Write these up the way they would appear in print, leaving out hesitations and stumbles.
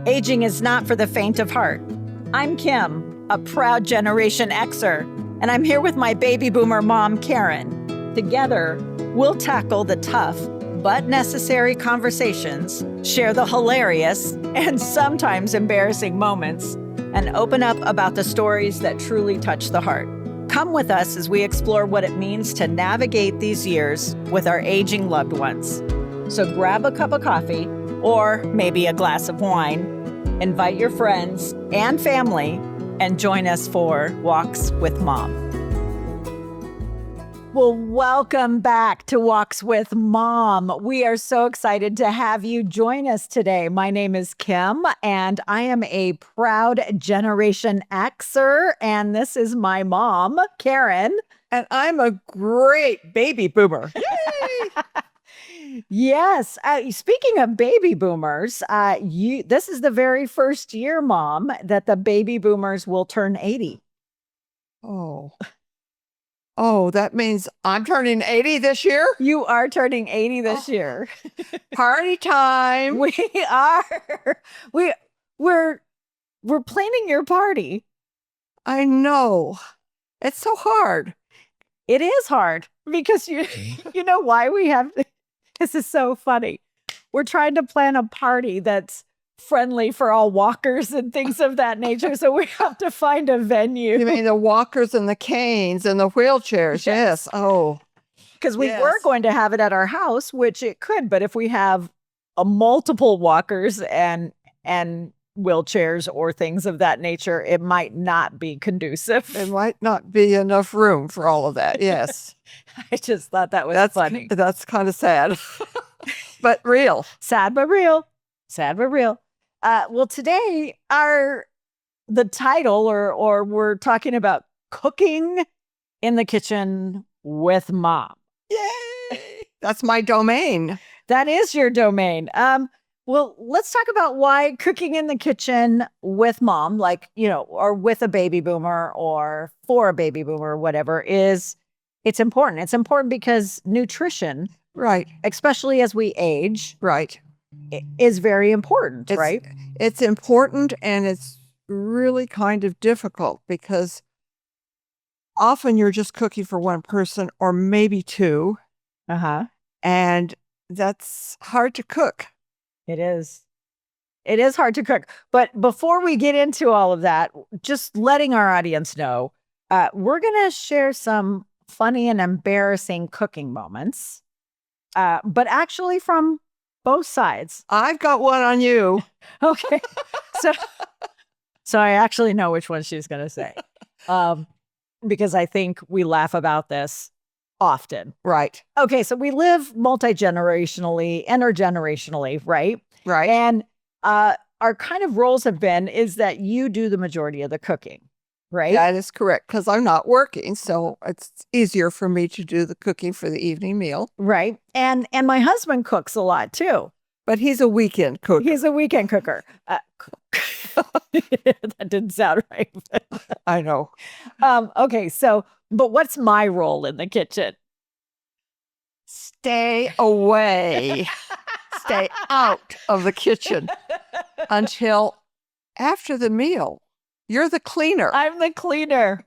Aging is not for the faint of heart. I'm Kim, a proud Generation Xer, and I'm here with my baby boomer mom, Karren. Together, we'll tackle the tough but necessary conversations, share the hilarious and sometimes embarrassing moments, and open up about the stories that truly touch the heart. Come with us as we explore what it means to navigate these years with our aging loved ones. So grab a cup of coffee or maybe a glass of wine, invite your friends and family, and join us for Walks with Mom. Well, welcome back to Walks with Mom. We are so excited to have you join us today. My name is Kim, and I am a proud Generation Xer, and this is my mom, Karren. And I'm a great baby boomer. Yay! Yes. Speaking of baby boomers, this is the very first year, Mom, that the baby boomers will turn 80. Oh, that means I'm turning 80 this year? You are turning 80 this year. Party time. We are. We're planning your party. I know. It's so hard. It is hard because you know why we have this is so funny. We're trying to plan a party that's friendly for all walkers and things of that nature. So we have to find a venue. You mean the walkers and the canes and the wheelchairs? Yes. Oh. Because we were going to have it at our house, which it could, but if we have multiple walkers and wheelchairs or things of that nature, it might not be conducive. It might not be enough room for all of that. Yes. I just thought that was funny. That's kind of sad, but real. Sad but real. Sad but real. Well, today the title or we're talking about cooking in the kitchen with Mom. Yay! That's my domain. That is your domain. Well, let's talk about why cooking in the kitchen with Mom, or with a baby boomer or for a baby boomer or whatever, it's important. It's important because nutrition, right, especially as we age, right, is very important, right? It's important, and it's really kind of difficult because often you're just cooking for one person or maybe two. And that's hard to cook. It is. It is hard to cook. But before we get into all of that, just letting our audience know, we're going to share some funny and embarrassing cooking moments, but actually from both sides. I've got one on you. Okay. So I actually know which one she's going to say, because I think we laugh about this often. Right. Okay. So we live multi-generationally, intergenerationally, right? Right. And our kind of roles is that you do the majority of the cooking, right? That is correct, because I'm not working, so it's easier for me to do the cooking for the evening meal. Right. And my husband cooks a lot too. But he's a weekend cooker. He's a weekend cooker. That didn't sound right. I know. Okay, but what's my role in the kitchen? Stay away. Stay out of the kitchen until after the meal. You're the cleaner. I'm the cleaner.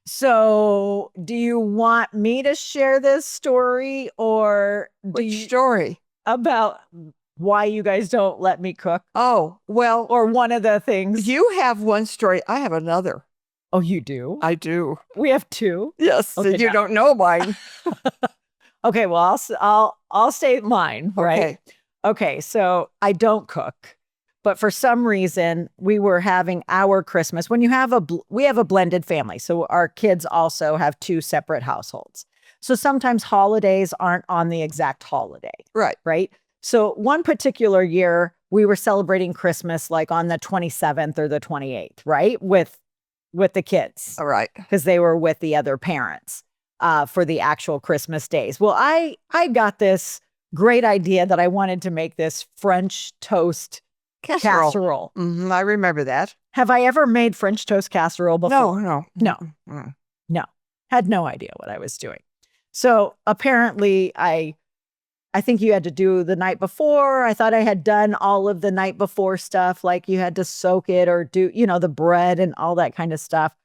So, do you want me to share this story or Which story? About why you guys don't let me cook? Oh, well. Or one of the things. You have one story. I have another. Oh, you do? I do. We have two? Yes. Okay, you don't know mine. Okay, well, I'll state mine, right? Okay, so I don't cook. But for some reason, we were having our Christmas. When we have a blended family, so our kids also have two separate households. So sometimes holidays aren't on the exact holiday. Right. Right. So one particular year, we were celebrating Christmas like on the 27th or the 28th, right? With the kids. All right. Because they were with the other parents for the actual Christmas days. Well, I got this great idea that I wanted to make this French toast casserole. Mm-hmm, I remember that. Have I ever made French toast casserole before? No. No. Had no idea what I was doing. So apparently I I think you had to do the night before. I thought I had done all of the night before stuff, like you had to soak it or do, the bread and all that kind of stuff.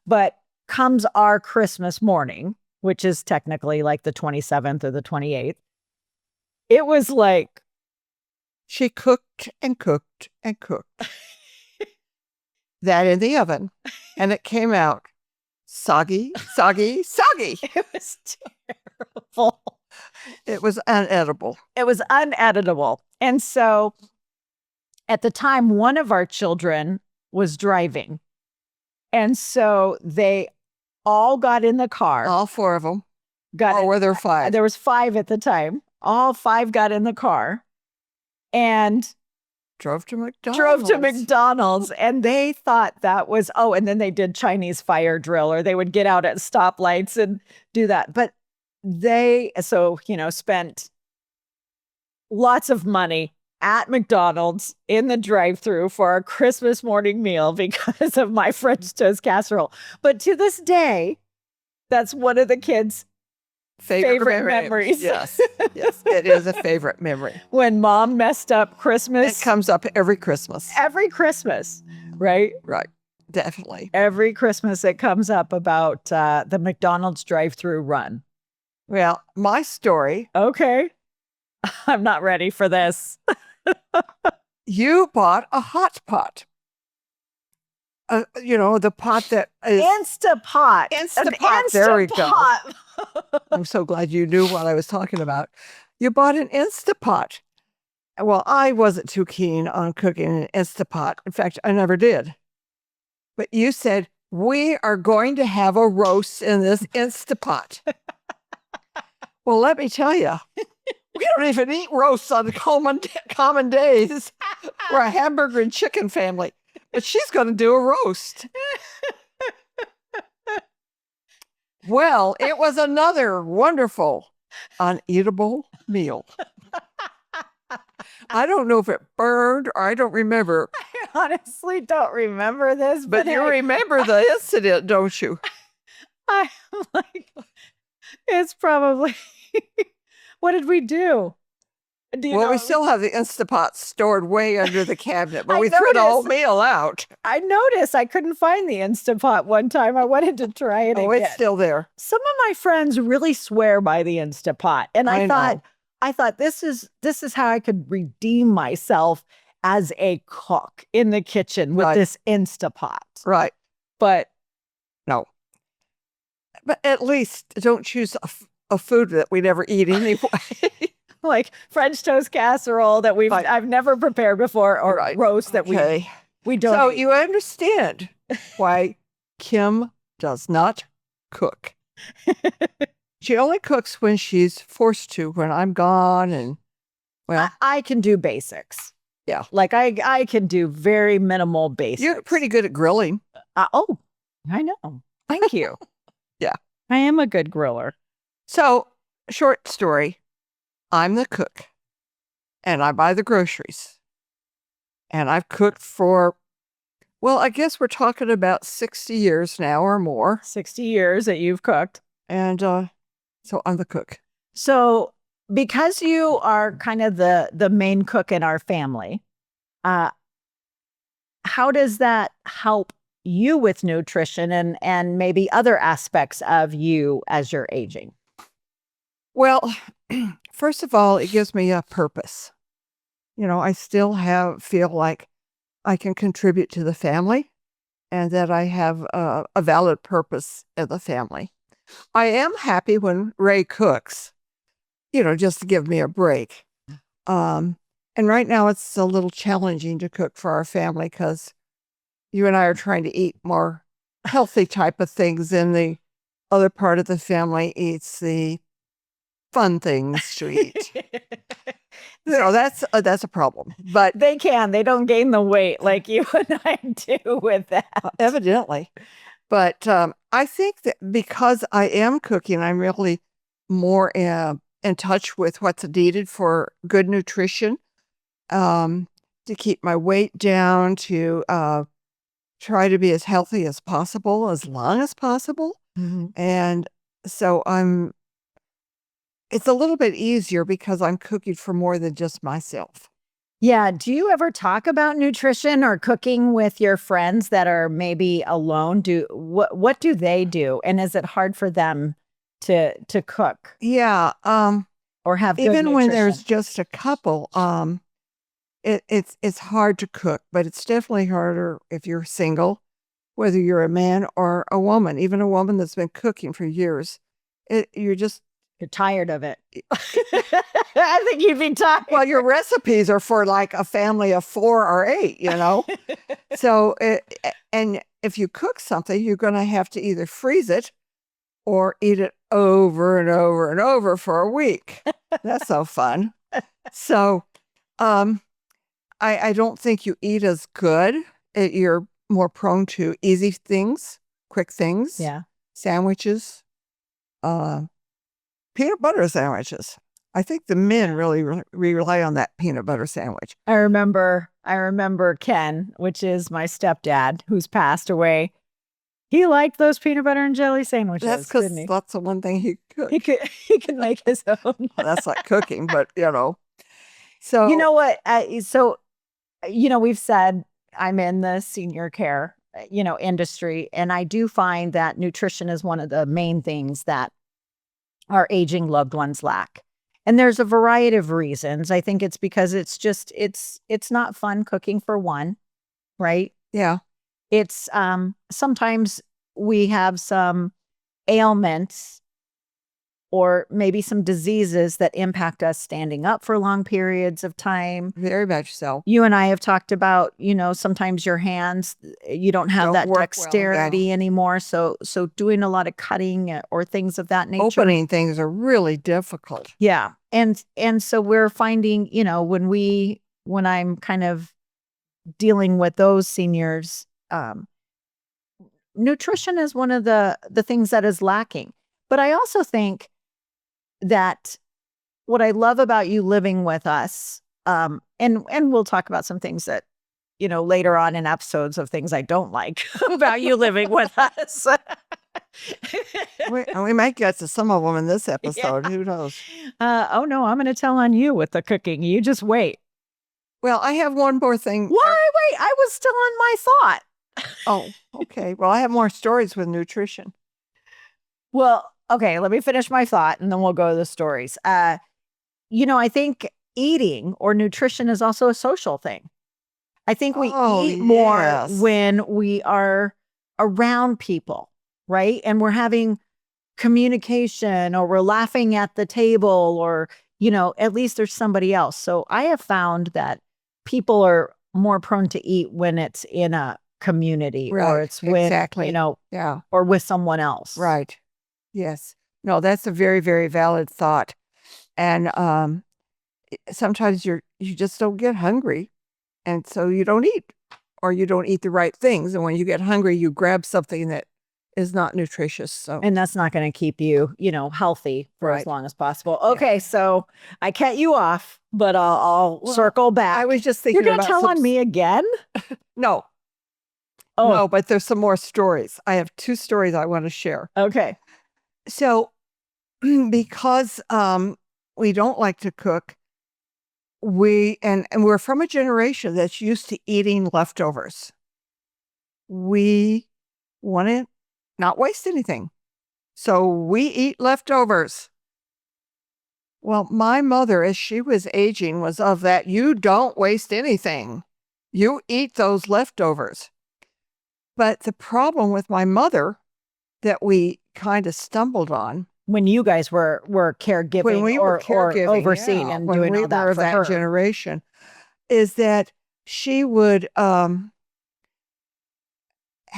But comes our Christmas morning, which is technically like the 27th or the 28th. It was like she cooked and cooked and cooked that in the oven, and it came out soggy, soggy, soggy. It was terrible. It was unedible. It was uneditable. And so at the time, one of our children was driving. And so they all got in the car. All 4 of them. Or were there 5? There was 5 at the time. All 5 got in the car and drove to McDonald's. And they thought that was, and then they did Chinese fire drill, or they would get out at stoplights and do that. But they, spent lots of money at McDonald's in the drive-thru for our Christmas morning meal because of my French toast casserole. But to this day, that's one of the kids' favorite memories. Yes, it is a favorite memory. When Mom messed up Christmas. It comes up every Christmas. Every Christmas, right? Right, definitely. Every Christmas it comes up about the McDonald's drive-thru run. Well, my story. Okay. I'm not ready for this. You bought a hot pot. The pot that is... Instapot. There we go. I'm so glad you knew what I was talking about. You bought an Instapot. Well, I wasn't too keen on cooking an Instapot. In fact, I never did. But you said, we are going to have a roast in this Instapot. Well, let me tell you, we don't even eat roasts on common days. We're a hamburger and chicken family. But she's going to do a roast. Well, it was another wonderful, uneatable meal. I don't know if it burned or I don't remember. I honestly don't remember this. But you remember the incident, don't you? I'm like, it's probably... What did we do? We still have the Instapot stored way under the cabinet, but we threw the whole meal out. I noticed I couldn't find the Instapot one time. I wanted to try it again. It's still there. Some of my friends really swear by the Instapot, and I thought this is how I could redeem myself as a cook in the kitchen with this Instapot. Right. But no. But at least don't choose a food that we never eat anyway. Like French toast casserole that I've never prepared before, or roast that we don't. So eat. You understand why Kim does not cook. She only cooks when she's forced to, when I'm gone, and I can do basics. Yeah, like I can do very minimal basics. You're pretty good at grilling. I know. Thank you. Yeah, I am a good griller. So, short story. I'm the cook, and I buy the groceries, and I've cooked for, I guess we're talking about 60 years now or more. 60 years that you've cooked. And so I'm the cook. So because you are kind of the main cook in our family, how does that help you with nutrition and maybe other aspects of you as you're aging? Well, first of all, it gives me a purpose. I still feel like I can contribute to the family and that I have a valid purpose in the family. I am happy when Ray cooks, just to give me a break. And right now it's a little challenging to cook for our family because you and I are trying to eat more healthy type of things, and the other part of the family eats the fun things to eat. That's a problem. But they don't gain the weight like you and I do with that. Evidently. But I think that because I am cooking, I'm really more in touch with what's needed for good nutrition, to keep my weight down, to try to be as healthy as possible, as long as possible. Mm-hmm. And so I'm it's a little bit easier because I'm cooking for more than just myself. Yeah. Do you ever talk about nutrition or cooking with your friends that are maybe alone? What do they do? And is it hard for them to cook Yeah. or have good Even when there's nutrition? just a couple, it's hard to cook, but it's definitely harder if you're single, whether you're a man or a woman, even a woman that's been cooking for years. You're tired of it. I think you'd be tired. well, your recipes are for like a family of 4 or 8, So, and if you cook something, you're going to have to either freeze it or eat it over and over and over for a week. That's so fun. So, I don't think you eat as good. You're more prone to easy things, quick things. Yeah. Sandwiches, peanut butter sandwiches. I think the men really rely on that peanut butter sandwich. I remember Ken, which is my stepdad, who's passed away. He liked those peanut butter and jelly sandwiches. That's because that's the one thing he could. He could make his own. Well, that's like cooking, but So you know what? We've said I'm in the senior care, industry, and I do find that nutrition is one of the main things that our aging loved ones lack. And there's a variety of reasons. I think it's because it's not fun cooking for one, right? Yeah. It's sometimes we have some ailments or maybe some diseases that impact us standing up for long periods of time. Very much so. You and I have talked about, sometimes your hands, you don't have that dexterity anymore. So doing a lot of cutting or things of that nature. Opening things are really difficult. Yeah. And so we're finding, when I'm kind of dealing with those seniors, nutrition is one of the things that is lacking. But I also think that what I love about you living with us, and we'll talk about some things that, later on in episodes of things I don't like about you living with us. we might get to some of them in this episode. Yeah. Who knows? Oh, no, I'm going to tell on you with the cooking. You just wait. Well, I have one more thing. Wait, I was still on my thought. Oh, okay. Well, I have more stories with nutrition. Well, okay, let me finish my thought and then we'll go to the stories. I think eating or nutrition is also a social thing. I think we eat more when we are around people, right? And we're having communication or we're laughing at the table or, at least there's somebody else. So I have found that people are more prone to eat when it's in a community or it's with, or with someone else. Right. Yes. No, that's a very, very valid thought. And sometimes you just don't get hungry. And so you don't eat or you don't eat the right things. And when you get hungry, you grab something that is not nutritious. So, and that's not going to keep you, healthy for as long as possible. Okay. Yeah. So I cut you off, but I'll circle back. I was just thinking you're going to tell on me again? No. Oh. No, but there's some more stories. I have 2 stories I want to share. Okay. So because we don't like to cook, and we're from a generation that's used to eating leftovers. We want to not waste anything. So we eat leftovers. Well, my mother, as she was aging, was of that, you don't waste anything. You eat those leftovers. But the problem with my mother that we kind of stumbled on when you guys were caregiving, when we were caregiving, or overseeing and doing all that for her generation, is that she would have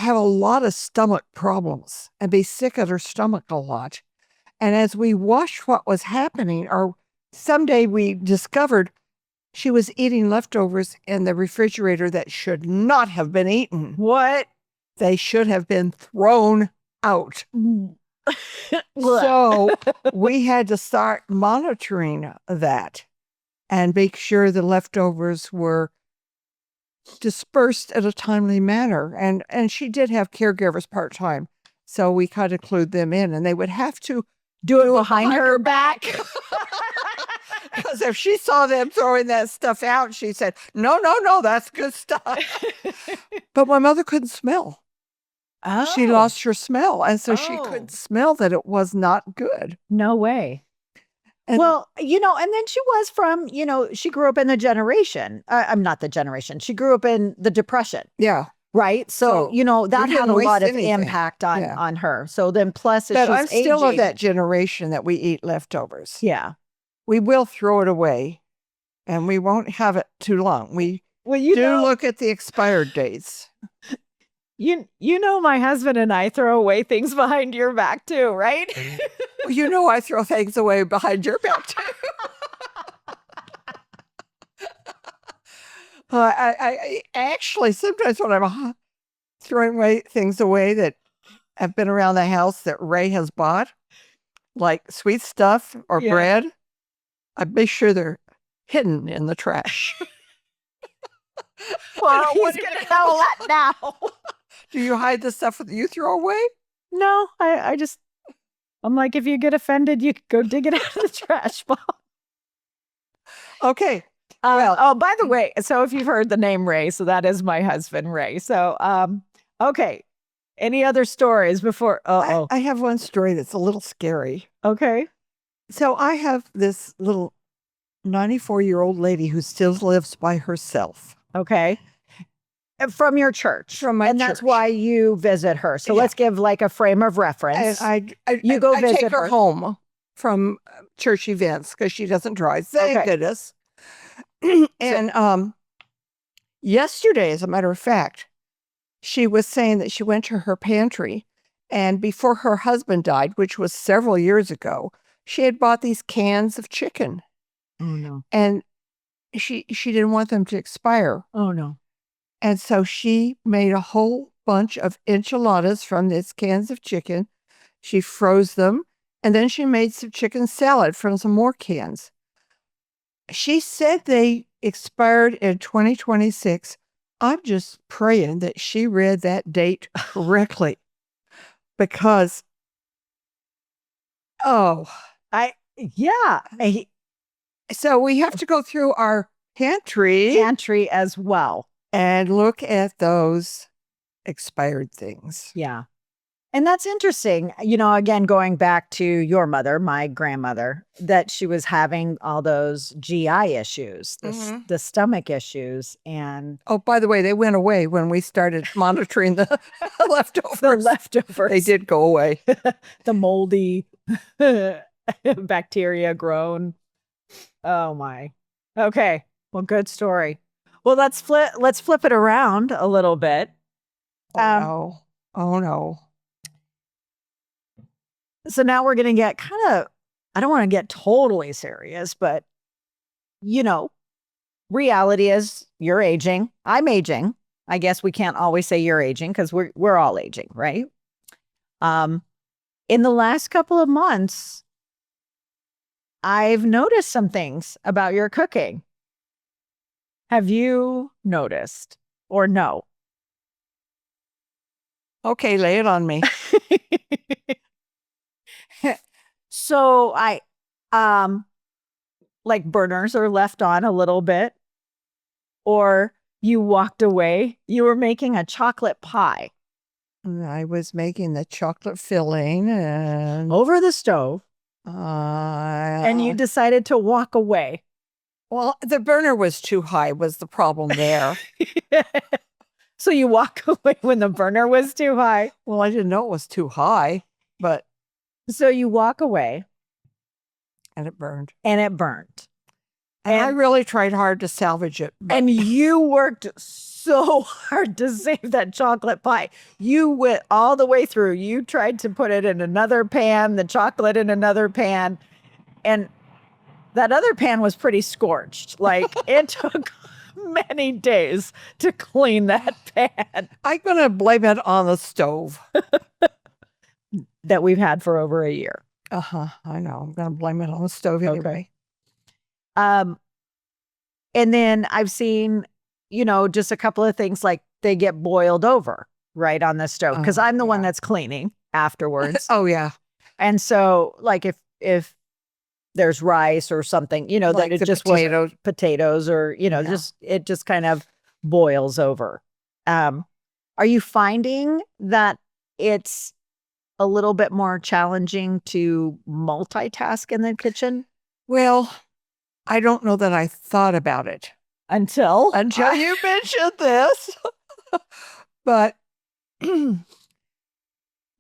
a lot of stomach problems and be sick at her stomach a lot. And as we watched what was happening, or someday we discovered she was eating leftovers in the refrigerator that should not have been eaten. What? They should have been thrown out. So we had to start monitoring that and make sure the leftovers were dispersed in a timely manner. And she did have caregivers part-time. So we kind of clued them in, and they would have to do it behind her back. Because if she saw them throwing that stuff out, she said, no, that's good stuff. But my mother couldn't smell. Oh. She lost her smell. And so she couldn't smell that it was not good. No way. And, well, and then she was from, she grew up in the generation. I'm not the generation. She grew up in the Depression. Yeah. Right. So, that had a lot of impact on her. So then plus, but I'm still of that generation that we eat leftovers. Yeah. We will throw it away and we won't have it too long. We look at the expired dates. My husband and I throw away things behind your back too, right? I throw things away behind your back too. I actually, sometimes when I'm throwing things away that have been around the house that Ray has bought, like sweet stuff or bread, I make sure they're hidden in the trash. Well, he's going to know that now. Do you hide the stuff that you throw away? No, I'm like, if you get offended, you can go dig it out of the trash box. Okay. By the way, so if you've heard the name Ray, so that is my husband, Ray. So, okay. Any other stories before? I have one story that's a little scary. Okay. So I have this little 94-year-old lady who still lives by herself. Okay. From your church. From my church. And that's why you visit her. So let's give like a frame of reference. And I take her home from church events because she doesn't drive. Thank goodness. And yesterday, as a matter of fact, she was saying that she went to her pantry and before her husband died, which was several years ago, she had bought these cans of chicken. Oh, no. And she didn't want them to expire. Oh, no. And so she made a whole bunch of enchiladas from these cans of chicken. She froze them. And then she made some chicken salad from some more cans. She said they expired in 2026. I'm just praying that she read that date correctly. Because, so we have to go through our pantry as well and look at those expired things. Yeah. And that's interesting, again, going back to your mother, my grandmother, that she was having all those GI issues, the stomach issues. And oh, by the way, they went away when we started monitoring the leftovers. The leftovers. They did go away. The moldy bacteria grown. Oh my. Okay. Well, good story. Well, let's flip it around a little bit. Oh no. So now we're going to get I don't want to get totally serious, but reality is you're aging. I'm aging. I guess we can't always say you're aging because we're all aging, right? In the last couple of months, I've noticed some things about your cooking. Have you noticed or no? Okay, lay it on me. So I, like burners are left on a little bit, or you walked away. You were making a chocolate pie. I was making the chocolate filling and over the stove, and you decided to walk away. Well, the burner was too high was the problem there. So you walk away when the burner was too high? Well, I didn't know it was too high, but... So you walk away. And it burned. And I really tried hard to salvage it. And you worked so hard to save that chocolate pie. You went all the way through. You tried to put it in another pan, the chocolate in another pan. And that other pan was pretty scorched. Like it took many days to clean that pan. I'm going to blame it on the stove. That we've had for over a year. I know. I'm going to blame it on the stove anyway. Okay. And then I've seen, just a couple of things like they get boiled over right on the stove because I'm the one that's cleaning afterwards. Oh, yeah. And so like if there's rice or something, you know, Like that it the just potatoes. wasn't potatoes or, you know, Yeah. it just kind of boils over. Are you finding that it's a little bit more challenging to multitask in the kitchen Well, I don't know that I thought about it until you mentioned this. But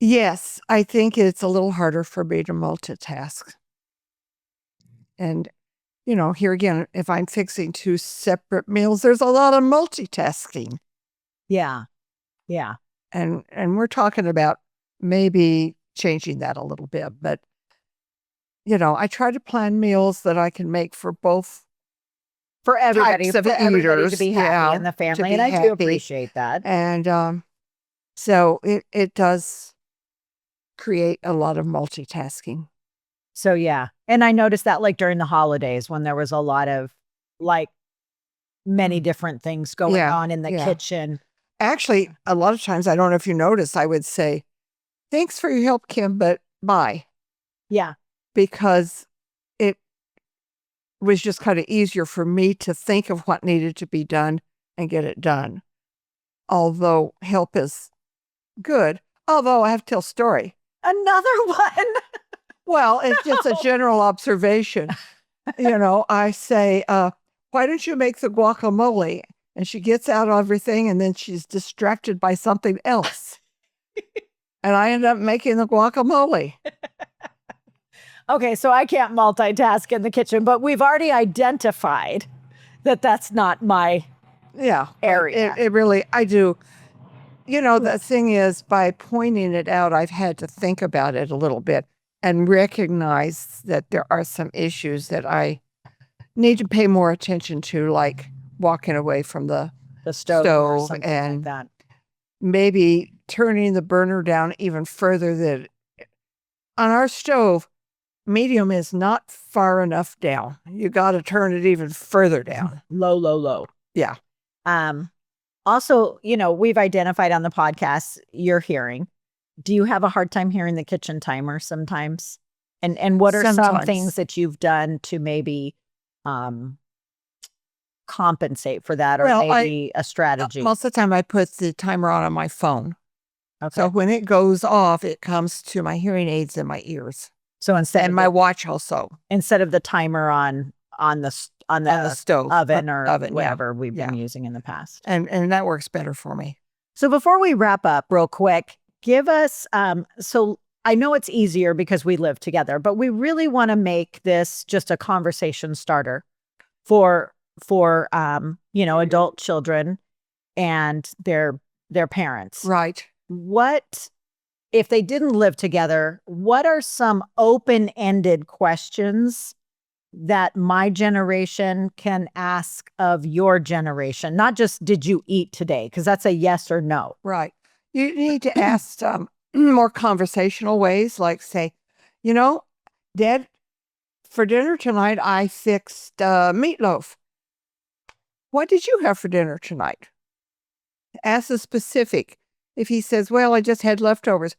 yes, I think it's a little harder for me to multitask. And, you know, here again, if I'm fixing two separate meals, there's a lot of multitasking. Yeah. Yeah. And we're talking about maybe changing that a little bit. But, you know, I try to plan meals that I can make for both For everybody, types of for everybody to eaters. be happy in the to family. be And I do happy. appreciate that. And so it does create a lot of multitasking. So yeah. And I noticed that like during the holidays when there was a lot of like many different things going on in the kitchen. Actually, a lot of times, I don't know if you notice, I would say, thanks for your help, Kim, but bye. Yeah. Because it was just kind of easier for me to think of what needed to be done and get it done. Although help is good. Although I have to tell a story. Another one. Well, it's just a general observation. You know, I say, why don't you make the guacamole? And she gets out everything and then she's distracted by something else. And I end up making the guacamole. Okay, so I can't multitask in the kitchen, but we've already identified that that's not my area. It really, I do. You know, the thing is, by pointing it out, I've had to think about it a little bit and recognize that there are some issues that I need to pay more attention to, like walking away from the stove or something and like that. Maybe turning the burner down even further. That on our stove, medium is not far enough down. You got to turn it even further down. Low. Yeah. Also, you know, we've identified on the podcast your hearing. Do you have a hard time hearing the kitchen timer sometimes? And what are some things that you've done to maybe compensate for that, or maybe a strategy? Most of the time I put the timer on my phone. Okay. So when it goes off, it comes to my hearing aids in my ears. So instead and my watch also. Instead of the timer on the stove oven or oven, whatever we've been using in the past. And that works better for me. So before we wrap up real quick, give us so I know it's easier because we live together, but we really want to make this just a conversation starter for you know, adult children and their parents. Right. What if they didn't live together, what are some open-ended questions that my generation can ask of your generation? Not just, did you eat today? Because that's a yes or no. Right. You need to ask more conversational ways, like say, you know, Dad, for dinner tonight, I fixed meatloaf. What did you have for dinner tonight? Ask the specific. If he says, well, I just had leftovers.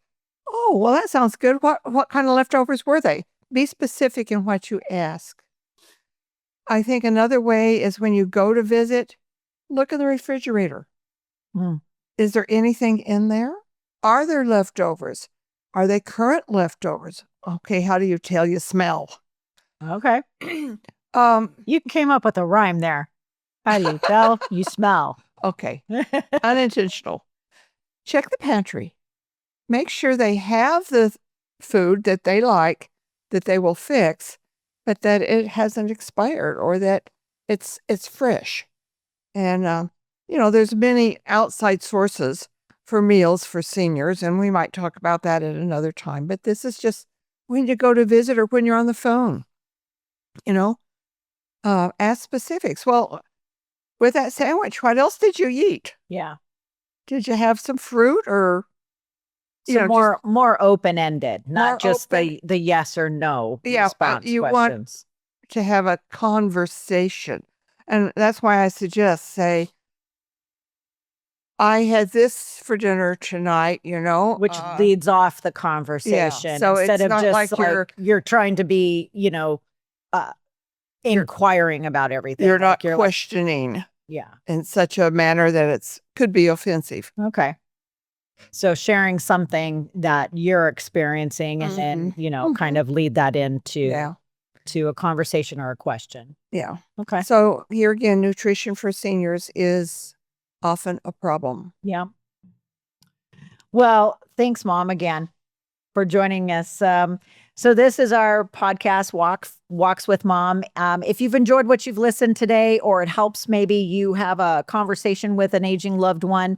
Oh, well, that sounds good. What kind of leftovers were they? Be specific in what you ask. I think another way is when you go to visit, look in the refrigerator. Is there anything in there? Are there leftovers? Are they current leftovers? Okay, how do you tell? You smell. Okay. You came up with a rhyme there. How do you tell? You smell. Okay. Unintentional. Check the pantry. Make sure they have the food that they like, that they will fix, but that it hasn't expired or that it's fresh. And, you know, there's many outside sources for meals for seniors, and we might talk about that at another time. But this is just when you go to visit or when you're on the phone, you know, ask specifics. Well, with that sandwich, what else did you eat? Yeah. Did you have some fruit or... So more open-ended, not just the yes or no response you questions. Want to have a conversation. And that's why I suggest, say, I had this for dinner tonight, which leads off the conversation. So instead it's of not just like you're trying to be, inquiring about everything. You're not questioning yeah. in such a manner that could be offensive. Okay. So sharing something that you're experiencing and then, kind of lead that into to a conversation or a question. Yeah. Okay. So here again, nutrition for seniors is often a problem. Yeah. Well, thanks, Mom, again for joining us. So this is our podcast, Walks with Mom. If you've enjoyed what you've listened today, or it helps maybe you have a conversation with an aging loved one,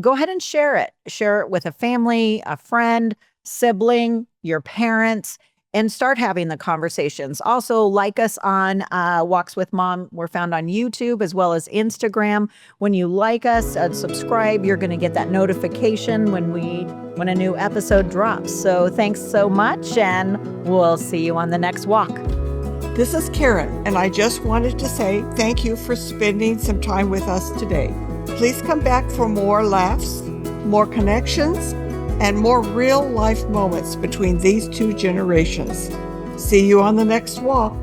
go ahead and share it. Share it with a family, a friend, sibling, your parents, and start having the conversations. Also, like us on Walks with Mom. We're found on YouTube as well as Instagram. When you like us and subscribe, you're going to get that notification when a new episode drops. So thanks so much, and we'll see you on the next walk. This is Karren, and I just wanted to say thank you for spending some time with us today. Please come back for more laughs, more connections, and more real-life moments between these two generations. See you on the next walk.